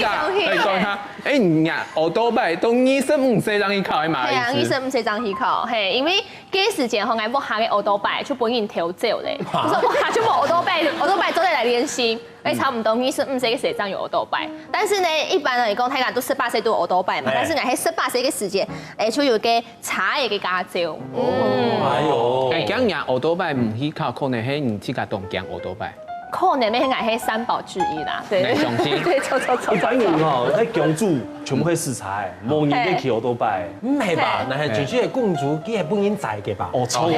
讲下，呀，奥多拜都25岁让伊考的嘛？系啊，25岁让伊考，嘿，因为嗰時間我嗌我下嘅奧多拜就本人調走咧，我說我下就冇奧多拜都得來練習，差唔多25歲嘅時間有奧多拜，但是呢，一般嚟講，睇下都18歲都有奧多拜嘛，但是我喺18歲嘅時間，就有嘅差嘅駕照。哎呦，咁呀，奧多拜唔去考，可能係你自家當講奧多拜。可能咩係係三寶之一啦，對，對，錯。一般人哦，喺公主全部會試踩，冇人嘅去奧多拜。唔係吧？但係全係公主，佢係本應在嘅吧？哦，錯。你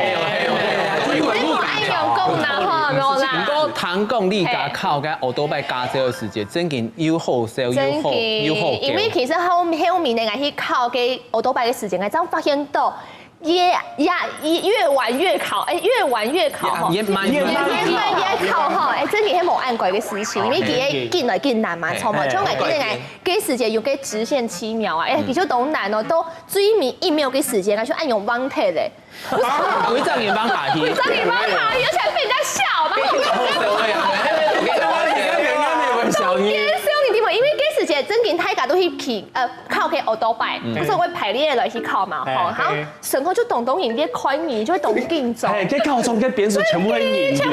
冇愛用功啦，嗬，冇啦。不過談講你家考嘅奧多拜駕照嘅時間，真係又好笑又好。因為其實後面你係去考嘅奧多拜嘅時間，我真發現到。越玩越考，越玩越考，越慢越考哈，真係冇按軌嘅事情，因為佢見來見難嘛，錯嘛，將來佢哋嘅時間要嘅直線7秒啊，其實都難哦，都最尾1秒嘅時間，佢就按用網鐵咧，會張眼幫下去，而且被人家笑，因為嗰時節真見大家都去考嘅奧多拜，所以我排列來去考嘛，然後成個就懂贏啲寬移，就會懂競爭。係，啲考中嘅變數全部會贏。然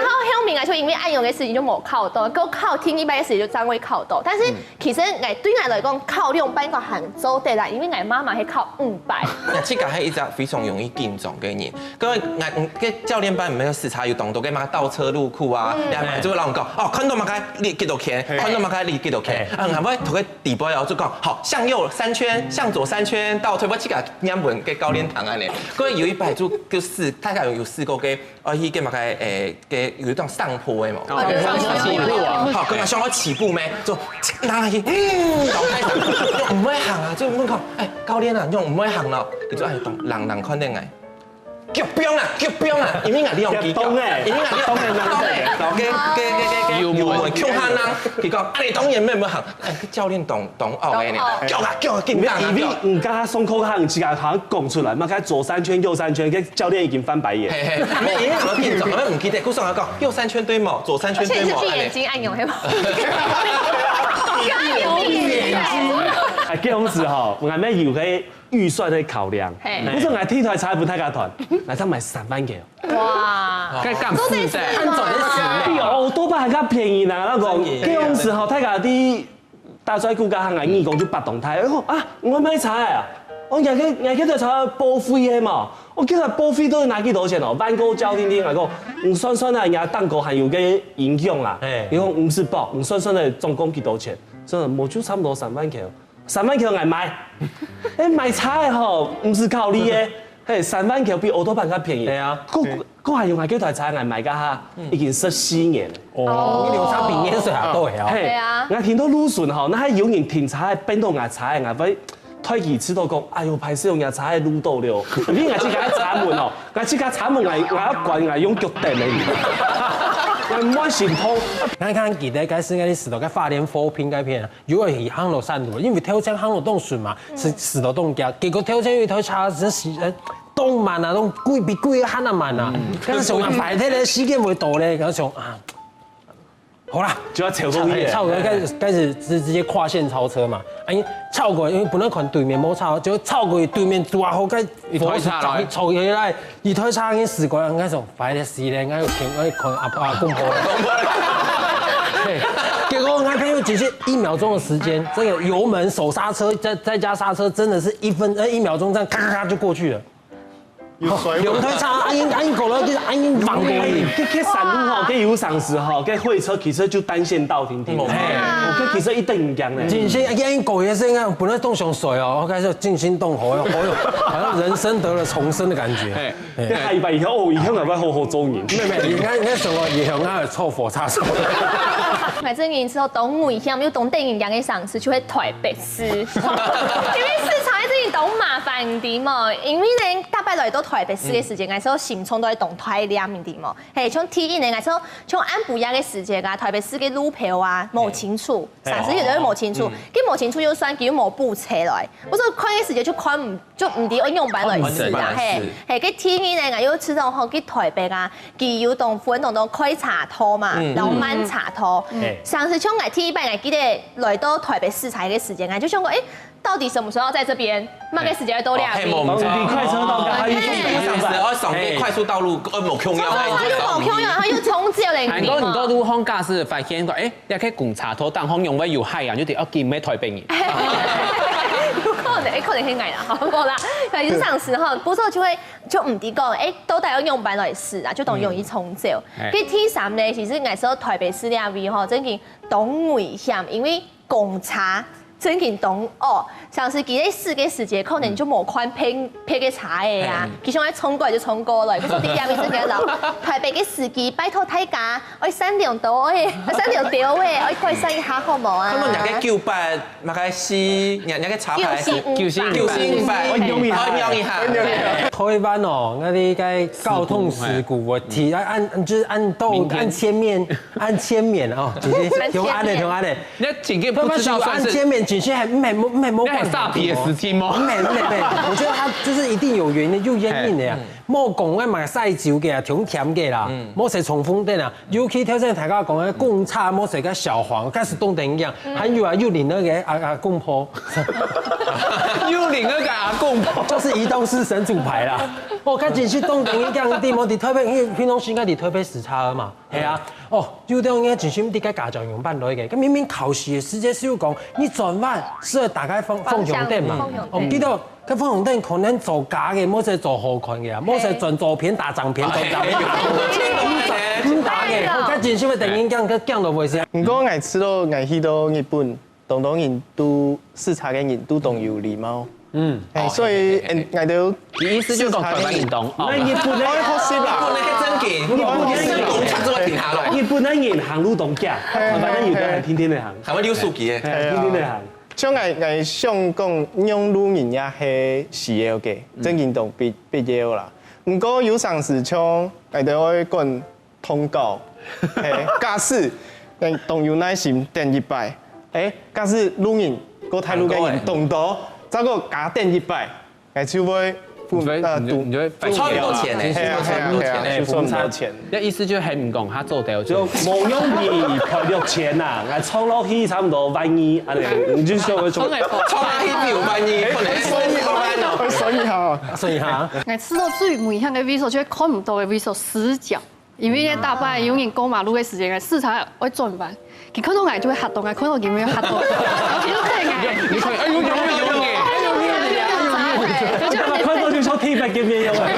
後後面就因為按用嘅事情就冇考到，個考聽一班嘅事就真會考到。但是其實對我來講，考2班個行走得啦，因為我媽媽係考500。這個係一隻非常容易競爭嘅人。各位，嘅教練班唔係視察要動到嘅嘛，倒車入庫啊，然後就會讓人講，哦，看到嘛開你幾多錢，看到嘛開你幾多錢。後尾同佢底部又就講，好，向右3圈，向左3圈，倒退，我這個英文嘅教練堂安尼。各位有一排就試，大概有試過嘅，去嘅嘛嘅有一段上坡嘅嘛。起步。好，咁啊想我起步咩？就拿去，搞開場，唔會行啊，就問佢，教練啊，用唔會行咯，佢就人看點愛。腳標啦，因為你用技巧，因為你用油門強下人，佢講你當然咩唔行，教練懂學嘅呢，腳啊，勁難。因為唔加鬆口行，自家行講出來，嘛開左3圈右3圈，嘅教練已經翻白眼。係，因為我變咗，我唔記得，佢上嚟講右3圈對冇，左3圈對冇。而且是眼睛按用係嘛？係嗰陣時候，我咪有個預算去考量，我說我天台踩不太加團，我想買3萬嘅。哇！該幹4代，按走的比奧多拜還較便宜啦，嗰陣時候大家啲大帥哥家行嘅義工就8動態，我買踩啊，我日佢就踩報廢嘅嘛，我記得報廢都要拿幾多錢哦，萬個教練啲嚟講，唔算算啊，人家蛋糕還有嘅影響啦，如果50包，唔算算係總共幾多錢，真係冇就差唔多3萬塊。3萬塊我買，買菜吼，唔是靠你嘅，3萬塊比奧多拜較便宜。係啊，我係用係幾台菜我買㗎已經14年。哦，流差比年水還多嘅。係啊，我聽到魯迅吼，那係有人停菜變到我菜，我俾推幾次都講，哎呦，排泄用我菜擼到了，你我自己插門哦，我自己插門我一關我用腳墊嚟。我唔愛心痛。看記得該是嗰啲石頭嘅花蓮火拼嗰片，如果係行路山路，因為跳槍行路凍順嘛，是石頭凍腳，結果跳槍一頭叉真是凍慢啊，凍貴比貴喊得慢啊，跟住上排體咧時間會到咧，跟住啊，好啦，就要超過你，超過開始直接跨線超車嘛，超過因為本來看對面冇超，就超過對面大好嘅火車衝起來，一推叉已經試過，嗰種快啲試咧，嗰看阿公婆。結果我朋友只是1秒鐘的時間，這個油門手剎車再加剎車，真的是1秒鐘這樣咔咔就過去了。兩推叉按過了，就是按放過去。佢山路吼，佢有上時吼，佢會車其實就單線道停。佢其實一定唔驚咧。靜心按過嘅聲啊，本來凍上水哦，我開始靜心凍火，好像人生得了重生的感覺。佢係咪以後係咪好好做人？咩？你看什麼？以後啱係臭火叉手。買這年之後，懂危險，又懂電影樣嘅上司就會台北市，因為市場一直是懂麻烦啲嘛，因为呢，大摆来到台北市嘅时间，有时候心冲都会动太凉啲嘛。嘿，像天一呢，有时候像安补亚嘅时间啊，台北市嘅路票啊，冇清楚，上次有都冇清楚，佢冇清楚又算佢冇补车来。我说看嘅时间就看唔啲用版来事啦，嘿，佢天一呢，又知道吼，佢台北啊，佢有动分动开茶拖嘛，然后慢茶拖。上次像我天一班，我记得来到台北市采嘅时间，我就想过，到底什么时候在这边？慢个时间多两米。比快车道刚还上边快速道路冇空样，又冇空样，然后又冲接嚟。韩国都路方驾驶发现讲，你可以共查拖，但方用位有海洋，就得要見咩台北人。可能係危啦，好啦，但係上時候，嗰時候就唔啲講，都帶有用品來試啊，就當容易沖走。跟第三呢，其實有時候台北市呢邊吼，真係懂危險，因為公茶。真件懂哦，上次記得試嘅時節，可能就冇看拼嘅茶嘅啊，其實我衝過嚟就衝過來。嗰個啲嘢咪真嘅就台北嘅時機，拜託大家，我3條島，3條條嘅，我改善一下好冇啊？咁人嘅900，乜嘅4，人嘅茶牌9500，我用一下。台灣哦，嗰啲嘅交通事故，我提就是按千面哦，就是用按的，你前幾不知道算是千面。仅限還沒煞皮的時期嗎？沒，我覺得他就是一定有原因，有原因的呀。冇講嘅嘛曬酒嘅啊，甜甜嘅啦，冇食重複的啦。尤其挑戰大家講嘅貢茶，冇食個小黃，開始凍定一樣，還有啊，又領那個阿公婆，又領那個阿公婆，就是移動式神主牌啦。我看進去凍定一樣地方，啲特別，因為平常時間啲特別時差嘛，係啊。哦，有啲嘢進去啲嘅家長用辦來嘅，咁明明考試嘅時間是要講你轉彎適合打開方向燈嘛，我記得個方向燈可能做假嘅，冇使做好看嘅啊，冇使轉左片打正片，唔打嘅，我家進去咪突然間佢驚到會先。唔過我知道我去到日本，當人都視察嘅人都懂有禮貌。所以我都意思就講台灣運動，那日本咧學習啦，日本人行路動腳，台灣人有啲係天天嚟行，係咪溜數記嘅？天天嚟行。像我想講，用路人也係需要嘅，真認同必要啦。唔過有陣時像我哋會講通告，假使動有耐心等一擺，假使路人個態度嘅人動到。再個加點100，我就會你就會超很多錢呢，收很多錢。那意思就係唔講，他做掉就冇用皮賠六千呐，我衝落去差唔多12000，啊你就說我衝落去12000，可能所以哈，我吃到最危險嘅 video 就係看唔到嘅 video 死角，因為咧大班有人過馬路嘅時間，視察會轉彎，佢看到我就會嚇到，我看到佢沒有嚇到，我見到佢嘅，你看，哎呦，看到就說天白嘅咩有啊？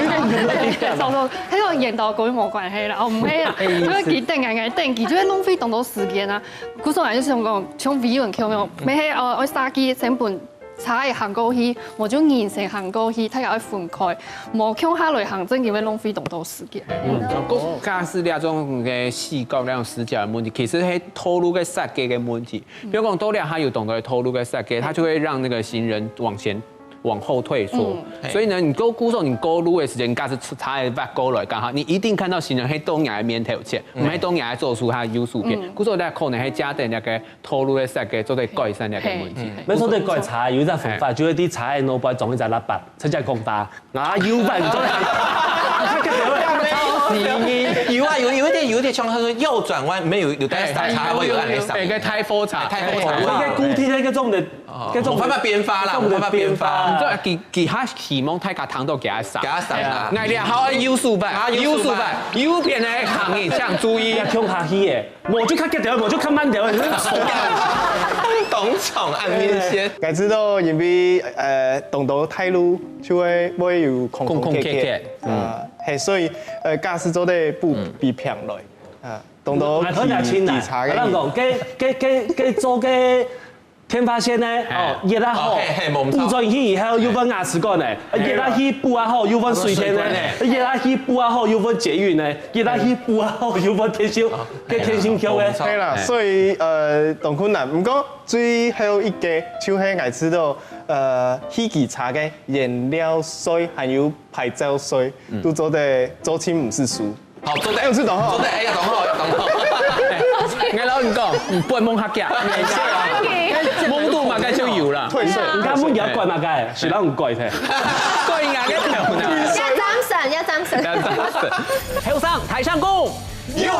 就到喺個人道嗰啲冇關係啦，我唔係啦，因為佢定硬定，佢就係浪費咁多時間啊。古時候人就想講，像 video 咁樣，咪係我揸機成本。茶嘅行過去，我就完成行過去，睇下分開，冇向下來行，真嘅會浪費咁多時間。駕駛呢種嘅視覺呢種視角嘅問題，其實係透露嘅設計嘅問題。比如講多量，它有懂得透露嘅設計，它就會讓那個行人往後退縮，所以呢，你估數你過路嘅時間，你駕駛茶嘅把過來剛好，你一定看到行人喺東亞嘅面頭前，唔喺東亞做出它優勢片。估數咧可能係加定一個透露嘅設計，做對改善一個問題。沒錯，對改茶有一隻方法，就係啲茶嘅腦袋裝一隻喇叭，出隻公打，啊搖擺唔做。有點像，他說右轉彎沒有帶茶，會有按你上。一個太火茶，一個固體嘅嗰種嘅，嗰種辦法變化啦，辦法變化。即係其他希望大家糖都給他上，啦。嗌你好優勢版，右邊嘅行業請注意，向下去嘅，冇就較急條，冇就較慢條，你懂寵按面線。我知道因為動到態路就會有空隙，係所以駕駛做得不比平來，動到檢查嘅。佢做嘅天發現咧，熱得好，補咗去以後要揾牙齒乾咧，熱得去補啊好，要揾水天咧，熱得去補啊好，要揾捷運咧，熱得去補啊好，要揾天星橋嘅。係啦，所以當困難。唔過最後一個就係我知道飛機茶嘅燃料稅還有牌照稅都做得做清唔是輸。好，做得有知道哈？做得哎，懂好，懂好。我老唔講，半蒙黑夾，蒙度嘛，該就有啦。退稅，你看阮也怪嘛該，是咱有怪嘅。貴硬嘅條呢？要掌聲，要掌聲。後生台上攻，有